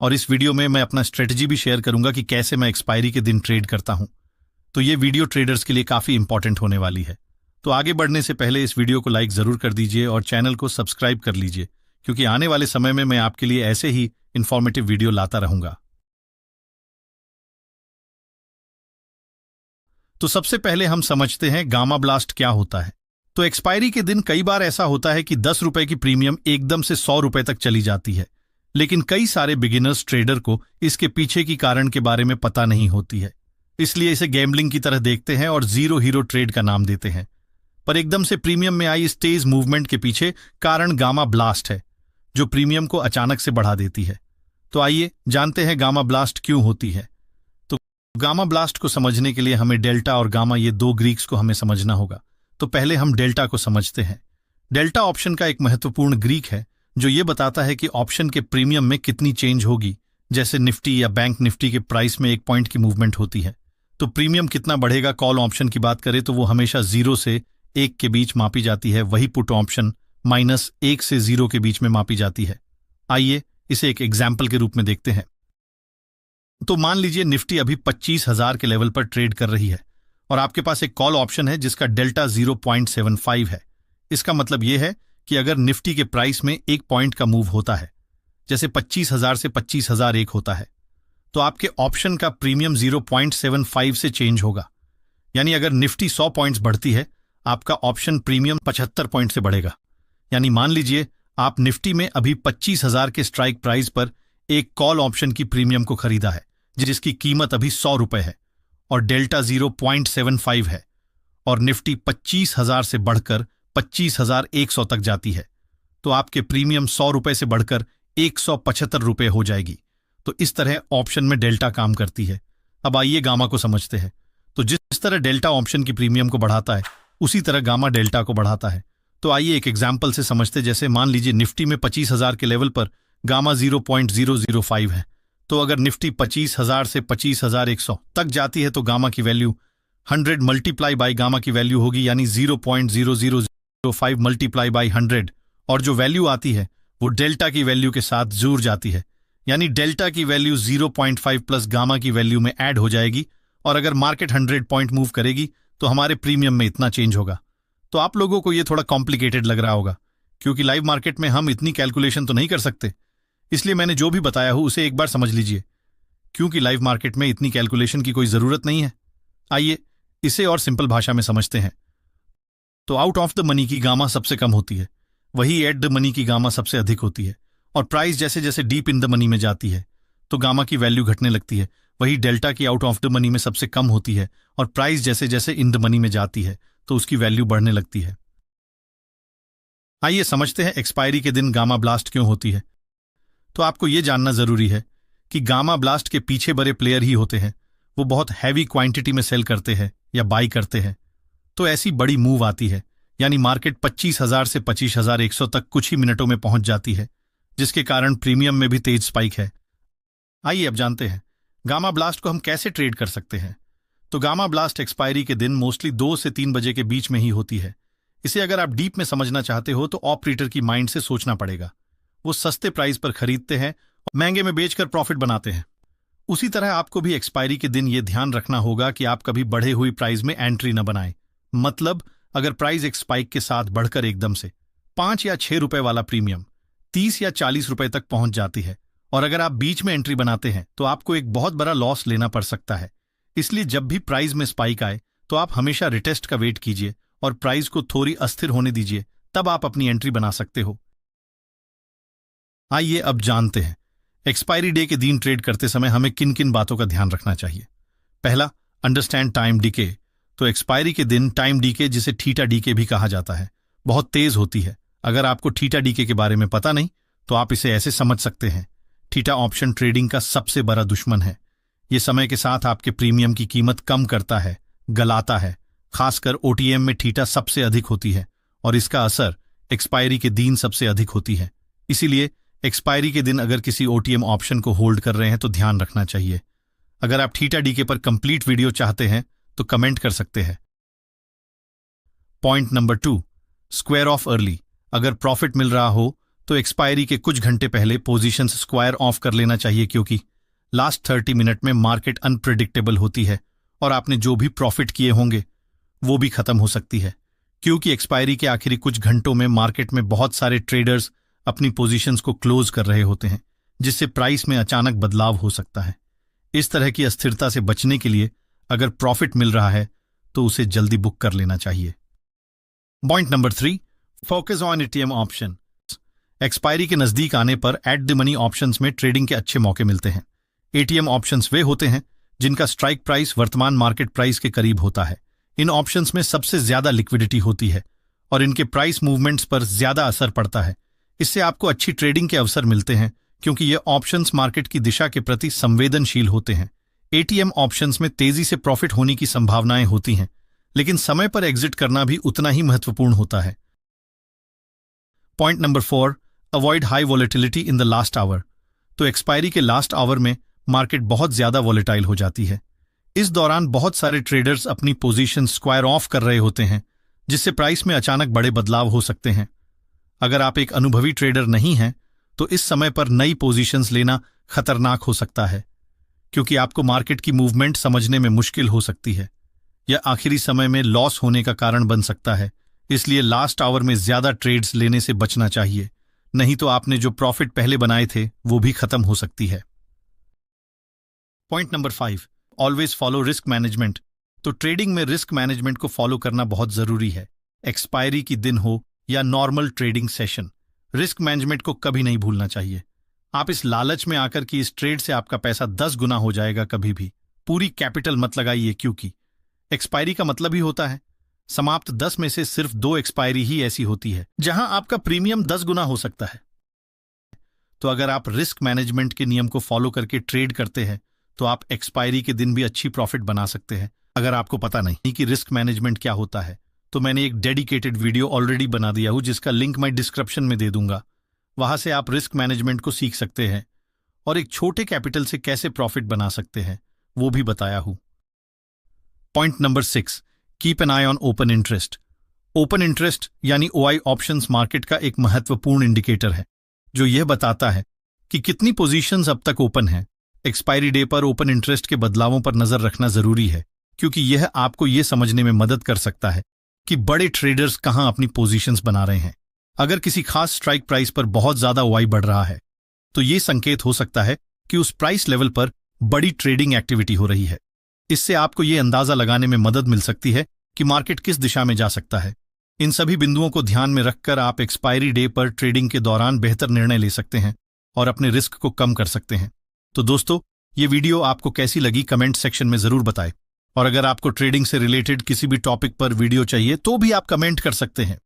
और इस वीडियो में मैं अपना स्ट्रेटजी भी शेयर करूंगा कि कैसे मैं एक्सपायरी के दिन ट्रेड करता हूं। तो ये वीडियो ट्रेडर्स के लिए काफी इंपॉर्टेंट होने वाली है। तो आगे बढ़ने से पहले इस वीडियो को लाइक जरूर कर दीजिए और चैनल को सब्सक्राइब कर लीजिए, क्योंकि आने वाले समय में मैं आपके लिए ऐसे ही इंफॉर्मेटिव वीडियो लाता रहूंगा। तो सबसे पहले हम समझते हैं गामा ब्लास्ट क्या होता है। तो एक्सपायरी के दिन कई बार ऐसा होता है कि 10 रुपए की प्रीमियम एकदम से 100 रुपए तक चली जाती है, लेकिन कई सारे बिगिनर्स ट्रेडर को इसके पीछे की कारण के बारे में पता नहीं होती है, इसलिए इसे गैम्बलिंग की तरह देखते हैं और जीरो हीरो ट्रेड का नाम देते हैं। पर एकदम से प्रीमियम में आई इस तेज मूवमेंट के पीछे कारण गामा ब्लास्ट है, जो प्रीमियम को अचानक से बढ़ा देती है। तो आइए जानते हैं गामा ब्लास्ट क्यों होती है। तो गामा ब्लास्ट को समझने के लिए हमें डेल्टा और गामा, ये दो ग्रीक्स को हमें समझना होगा। तो पहले हम डेल्टा को समझते हैं। डेल्टा ऑप्शन का एक महत्वपूर्ण ग्रीक है जो ये बताता है कि ऑप्शन के प्रीमियम में कितनी चेंज होगी। जैसे निफ्टी या बैंक निफ्टी के प्राइस में 1 पॉइंट की मूवमेंट होती है, तो प्रीमियम कितना बढ़ेगा। कॉल ऑप्शन की बात करें तो वो हमेशा 0 से 1 के बीच मापी जाती है, वही पुट ऑप्शन -1 से 0 के बीच में मापी जाती है। आइए इसे एक एग्जाम्पल के रूप में देखते हैं। तो मान लीजिए निफ्टी अभी 25,000 के लेवल पर ट्रेड कर रही है और आपके पास एक कॉल ऑप्शन है जिसका डेल्टा 0.75 है। इसका मतलब यह है कि अगर निफ्टी के प्राइस में 1 पॉइंट का मूव होता है, जैसे 25,000 से 25,001 होता है, तो आपके ऑप्शन का प्रीमियम 0.75 से चेंज होगा। यानी अगर निफ्टी 100 पॉइंट्स बढ़ती है, आपका ऑप्शन प्रीमियम 75 पॉइंट से बढ़ेगा। यानी मान लीजिए आप निफ्टी में अभी 25,000 के स्ट्राइक प्राइस पर एक कॉल ऑप्शन की प्रीमियम को खरीदा है, जिसकी कीमत अभी 100 रुपए है और डेल्टा 0.75 है, और निफ्टी 25,000 से बढ़कर 25,100 तक जाती है, तो आपके प्रीमियम 100 रुपए से बढ़कर 175 रुपए हो जाएगी। तो इस तरह ऑप्शन में डेल्टा काम करती है। अब आइए गामा को समझते हैं। तो जिस तरह डेल्टा ऑप्शन की प्रीमियम को बढ़ाता है, उसी तरह गामा डेल्टा को बढ़ाता है। तो आइए एक एग्जाम्पल से समझते। जैसे मान लीजिए निफ्टी में 25,000 के लेवल पर गामा 0.005 है, तो अगर निफ्टी 25,000 से 25,100 तक जाती है तो गामा की वैल्यू 100 मल्टीप्लाई बाई गामा की वैल्यू होगी, यानी 0.0005 मल्टीप्लाई बाई 100, और जो वैल्यू आती है वो डेल्टा की वैल्यू के साथ जुड़ जाती है। यानी डेल्टा की वैल्यू 0.5 प्लस गामा की वैल्यू में ऐड हो जाएगी, और अगर मार्केट 100 पॉइंट मूव करेगी तो हमारे प्रीमियम में इतना चेंज होगा। तो आप लोगों को ये थोड़ा कॉम्प्लिकेटेड लग रहा होगा, क्योंकि लाइव मार्केट में हम इतनी कैलकुलेशन तो नहीं कर सकते, इसलिए मैंने जो भी बताया हो उसे एक बार समझ लीजिए, क्योंकि लाइव मार्केट में इतनी कैलकुलेशन की कोई जरूरत नहीं है। आइए इसे और सिंपल भाषा में समझते हैं। तो आउट ऑफ द मनी की गामा सबसे कम होती है, वही एट द मनी की गामा सबसे अधिक होती है, और प्राइस जैसे जैसे डीप इन द मनी में जाती है तो गामा की वैल्यू घटने लगती है। वही डेल्टा की आउट ऑफ द मनी में सबसे कम होती है, और प्राइस जैसे जैसे इन द मनी में जाती है तो उसकी वैल्यू बढ़ने लगती है। आइए समझते हैं एक्सपायरी के दिन गामा ब्लास्ट क्यों होती है। तो आपको यह जानना जरूरी है कि गामा ब्लास्ट के पीछे बड़े प्लेयर ही होते हैं। वो बहुत हैवी क्वांटिटी में सेल करते हैं या बाई करते हैं, तो ऐसी बड़ी मूव आती है, यानी मार्केट 25,000 से 25,100 तक कुछ ही मिनटों में पहुंच जाती है, जिसके कारण प्रीमियम में भी तेज स्पाइक है। आइए अब जानते हैं गामा ब्लास्ट को हम कैसे ट्रेड कर सकते हैं। तो गामा ब्लास्ट एक्सपायरी के दिन मोस्टली 2 से 3 बजे के बीच में ही होती है। इसे अगर आप डीप में समझना चाहते हो तो ऑपरेटर की माइंड से सोचना पड़ेगा। वो सस्ते प्राइस पर खरीदते हैं और महंगे में बेचकर प्रॉफिट बनाते हैं। उसी तरह आपको भी एक्सपायरी के दिन ये ध्यान रखना होगा कि आप कभी बढ़े हुई प्राइस में एंट्री न बनाएं। मतलब अगर प्राइस एक स्पाइक के साथ बढ़कर एकदम से 5 या 6 रुपए वाला प्रीमियम 30 या 40 रुपए तक पहुंच जाती है, और अगर आप बीच में एंट्री बनाते हैं तो आपको एक बहुत बड़ा लॉस लेना पड़ सकता है। इसलिए जब भी प्राइस में स्पाइक आए तो आप हमेशा रिटेस्ट का वेट कीजिए और प्राइस को थोड़ी अस्थिर होने दीजिए, तब आप अपनी एंट्री बना सकते हो। आइए अब जानते हैं एक्सपायरी डे के दिन ट्रेड करते समय हमें किन किन बातों का ध्यान रखना चाहिए। पहला, अंडरस्टैंड टाइम डीके। तो एक्सपायरी के दिन टाइम डीके, जिसे थीटा डीके भी कहा जाता है, बहुत तेज होती है। अगर आपको थीटा डीके के बारे में पता नहीं तो आप इसे ऐसे समझ सकते हैं। थीटा ऑप्शन ट्रेडिंग का सबसे बड़ा दुश्मन है। ये समय के साथ आपके प्रीमियम की कीमत कम करता है, गलाता है। खासकर ओटीएम में थीटा सबसे अधिक होती है और इसका असर एक्सपायरी के दिन सबसे अधिक होती है। इसीलिए एक्सपायरी के दिन अगर किसी ओटीएम ऑप्शन को होल्ड कर रहे हैं तो ध्यान रखना चाहिए। अगर आप थीटा डीके पर कंप्लीट वीडियो चाहते हैं तो कमेंट कर सकते हैं। Point number 2, square of early. अगर प्रॉफिट मिल रहा हो तो एक्सपायरी के कुछ घंटे पहले पोजीशंस स्क्वायर ऑफ कर लेना चाहिए, क्योंकि लास्ट 30 मिनट में मार्केट अनप्रेडिक्टेबल होती है और आपने जो भी प्रॉफिट किए होंगे वो भी खत्म हो सकती है, क्योंकि एक्सपायरी के आखिरी कुछ घंटों में मार्केट में बहुत सारे ट्रेडर्स अपनी पोजीशंस को क्लोज कर रहे होते हैं, जिससे प्राइस में अचानक बदलाव हो सकता है। इस तरह की अस्थिरता से बचने के लिए अगर प्रॉफिट मिल रहा है तो उसे जल्दी बुक कर लेना चाहिए। Point number 3, focus on ATM option. Expiry के नजदीक आने पर एट द मनी ऑप्शंस में ट्रेडिंग के अच्छे मौके मिलते हैं। एटीएम ऑप्शंस वे होते हैं जिनका स्ट्राइक प्राइस वर्तमान मार्केट प्राइस के करीब होता है। इन ऑप्शंस में सबसे ज्यादा लिक्विडिटी होती है और इनके प्राइस मूवमेंट्स पर ज्यादा असर पड़ता है। इससे आपको अच्छी ट्रेडिंग के अवसर मिलते हैं, क्योंकि ये ऑप्शंस मार्केट की दिशा के प्रति संवेदनशील होते हैं। एटीएम ऑप्शंस में तेजी से प्रॉफिट होने की संभावनाएं होती हैं, लेकिन समय पर एग्जिट करना भी उतना ही महत्वपूर्ण होता है। Point number 4, avoid high volatility in the last hour. तो एक्सपायरी के लास्ट आवर में मार्केट बहुत ज्यादा वॉलेटाइल हो जाती है। इस दौरान बहुत सारे ट्रेडर्स अपनी पोजीशन स्क्वायर ऑफ कर रहे होते हैं, जिससे प्राइस में अचानक बड़े बदलाव हो सकते हैं। अगर आप एक अनुभवी ट्रेडर नहीं हैं तो इस समय पर नई पोजीशंस लेना खतरनाक हो सकता है, क्योंकि आपको मार्केट की मूवमेंट समझने में मुश्किल हो सकती है। यह आखिरी समय में लॉस होने का कारण बन सकता है, इसलिए लास्ट आवर में ज्यादा ट्रेड्स लेने से बचना चाहिए, नहीं तो आपने जो प्रॉफिट पहले बनाए थे वो भी खत्म हो सकती है। Point number 5, always follow risk management. तो ट्रेडिंग में रिस्क मैनेजमेंट को फॉलो करना बहुत जरूरी है। एक्सपायरी की दिन हो या normal trading session, risk management को कभी नहीं भूलना चाहिए। आप इस लालच में आकर कि इस ट्रेड से आपका पैसा 10 गुना हो जाएगा, कभी भी पूरी कैपिटल मत लगाइए, क्योंकि एक्सपायरी का मतलब ही होता है समाप्त 10 में से सिर्फ 2 एक्सपायरी ही ऐसी होती है जहां आपका प्रीमियम 10 गुना हो सकता है। तो अगर आप रिस्क मैनेजमेंट के नियम को फॉलो करके ट्रेड करते हैं तो आप एक्सपायरी के दिन भी अच्छी प्रॉफिट बना सकते हैं। अगर आपको पता नहीं कि रिस्क मैनेजमेंट क्या होता है तो मैंने एक डेडिकेटेड वीडियो ऑलरेडी बना दिया हूं, जिसका लिंक मैं डिस्क्रिप्शन में दे दूंगा। वहां से आप रिस्क मैनेजमेंट को सीख सकते हैं और एक छोटे कैपिटल से कैसे प्रॉफिट बना सकते हैं वो भी बताया हूं। Point number 6, keep an I on open interest. Open interest यानी OI ऑप्शंस मार्केट का एक महत्वपूर्ण इंडिकेटर है, जो यह बताता है कि कितनी पोजीशंस अब तक ओपन हैं। एक्सपायरी डे पर ओपन इंटरेस्ट के बदलावों पर नजर रखना जरूरी है, क्योंकि यह आपको यह समझने में मदद कर सकता है कि बड़े ट्रेडर्स कहां अपनी पोजीशंस बना रहे हैं। अगर किसी खास स्ट्राइक प्राइस पर बहुत ज्यादा OI बढ़ रहा है तो यह संकेत हो सकता है कि उस प्राइस लेवल पर बड़ी ट्रेडिंग एक्टिविटी हो रही है। इससे आपको यह अंदाजा लगाने में मदद मिल सकती है कि मार्केट किस दिशा में जा सकता है। इन सभी बिंदुओं को ध्यान में रखकर आप एक्सपायरी डे पर ट्रेडिंग के दौरान बेहतर निर्णय ले सकते हैं और अपने रिस्क को कम कर सकते हैं। तो दोस्तों, ये वीडियो आपको कैसी लगी कमेंट सेक्शन में जरूर बताएं, और अगर आपको ट्रेडिंग से रिलेटेड किसी भी टॉपिक पर वीडियो चाहिए तो भी आप कमेंट कर सकते हैं।